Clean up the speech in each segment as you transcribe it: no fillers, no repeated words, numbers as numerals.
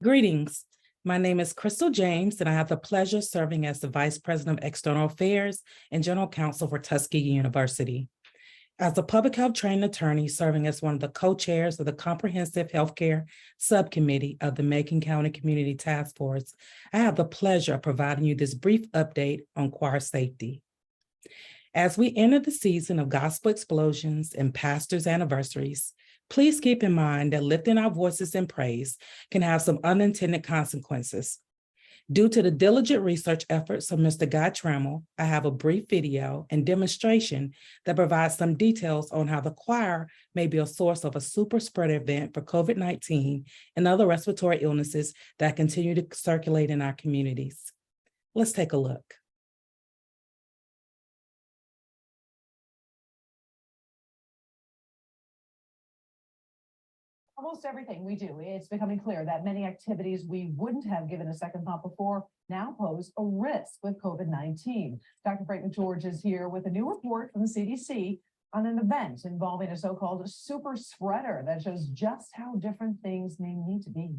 Greetings. My name is Crystal James, and I have the pleasure of serving as the Vice President of External Affairs and General Counsel for Tuskegee University. As a public health trained attorney serving as one of the co-chairs of the Comprehensive Healthcare Subcommittee of the Macon County Community Taskforce, I have the pleasure of providing you this brief update on choir safety. As we enter the season of gospel explosions and pastors' anniversaries, please keep in mind that lifting our voices in praise can have some unintended consequences. Due to the diligent research efforts of Mr. Guy Trammell, I have a brief video and demonstration that provides some details on how the choir may be a source of a super spreader event for COVID-19 and other respiratory illnesses that continue to circulate in our communities. Let's take a look. Almost everything we do, it's becoming clear that many activities we wouldn't have given a second thought before now pose a risk with COVID-19. Dr. Frank McGeorge is here with a new report from the CDC on an event involving a so-called super spreader that shows just how different things may need to be.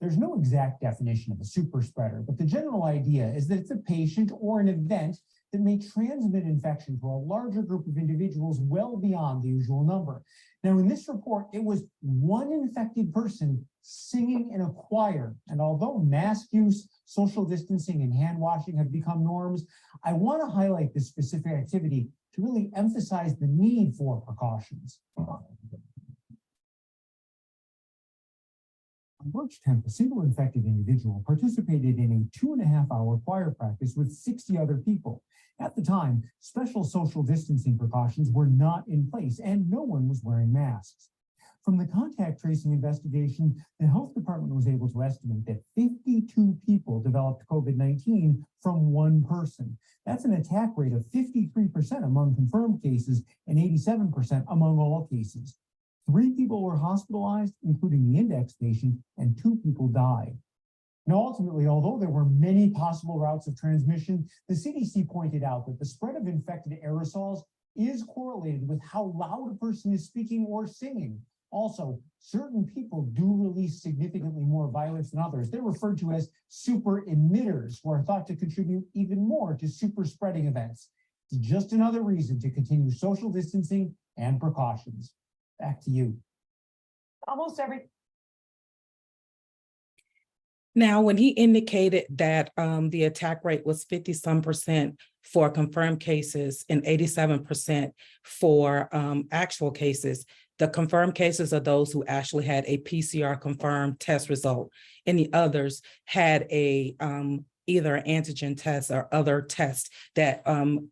There's no exact definition of a super spreader, but the general idea is that it's a patient or an event that may transmit infection to a larger group of individuals well beyond the usual number. Now, in this report, it was one infected person singing in a choir. And although mask use, social distancing, and hand washing have become norms, I want to highlight this specific activity to really emphasize the need for precautions. On March 10th, a single infected individual participated in a 2.5-hour choir practice with 60 other people. At the time, special social distancing precautions were not in place and no one was wearing masks. From the contact tracing investigation, the health department was able to estimate that 52 people developed COVID-19 from one person. That's an attack rate of 53% among confirmed cases and 87% among all cases. 3 people were hospitalized, including the index patient, and 2 people died. Now, ultimately, although there were many possible routes of transmission, the CDC pointed out that the spread of infected aerosols is correlated with how loud a person is speaking or singing. Also, certain people do release significantly more virus than others. They're referred to as super emitters, who are thought to contribute even more to super spreading events. It's just another reason to continue social distancing and precautions. Back to you. Almost every. Now, when he indicated that the attack rate was 50-some% for confirmed cases and 87% for actual cases, the confirmed cases are those who actually had a PCR confirmed test result, and the others had a either an antigen test or other tests that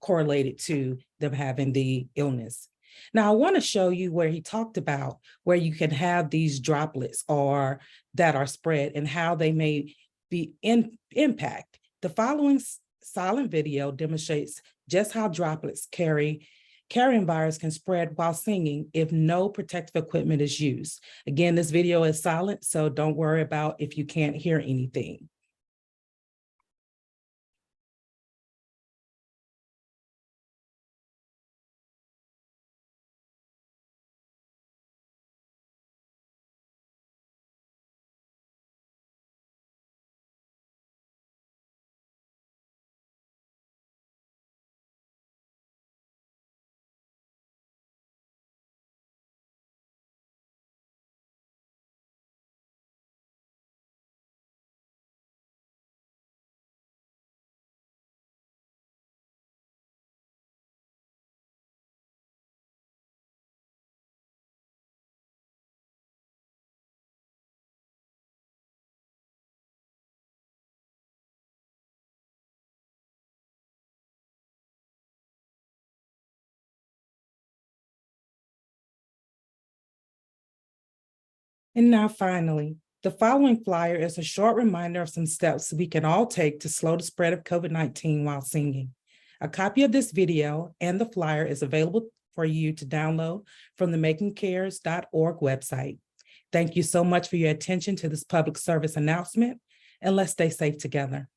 correlated to them having the illness. Now, I want to show you where he talked about where you can have these droplets or that are spread and how they may be impact. The following silent video demonstrates just how droplets carrying virus can spread while singing if no protective equipment is used. Again, this video is silent, so don't worry about if you can't hear anything. And now finally, the following flyer is a short reminder of some steps we can all take to slow the spread of COVID-19 while singing. A copy of this video and the flyer is available for you to download from the maconcares.org website. Thank you so much for your attention to this public service announcement, and let's stay safe together.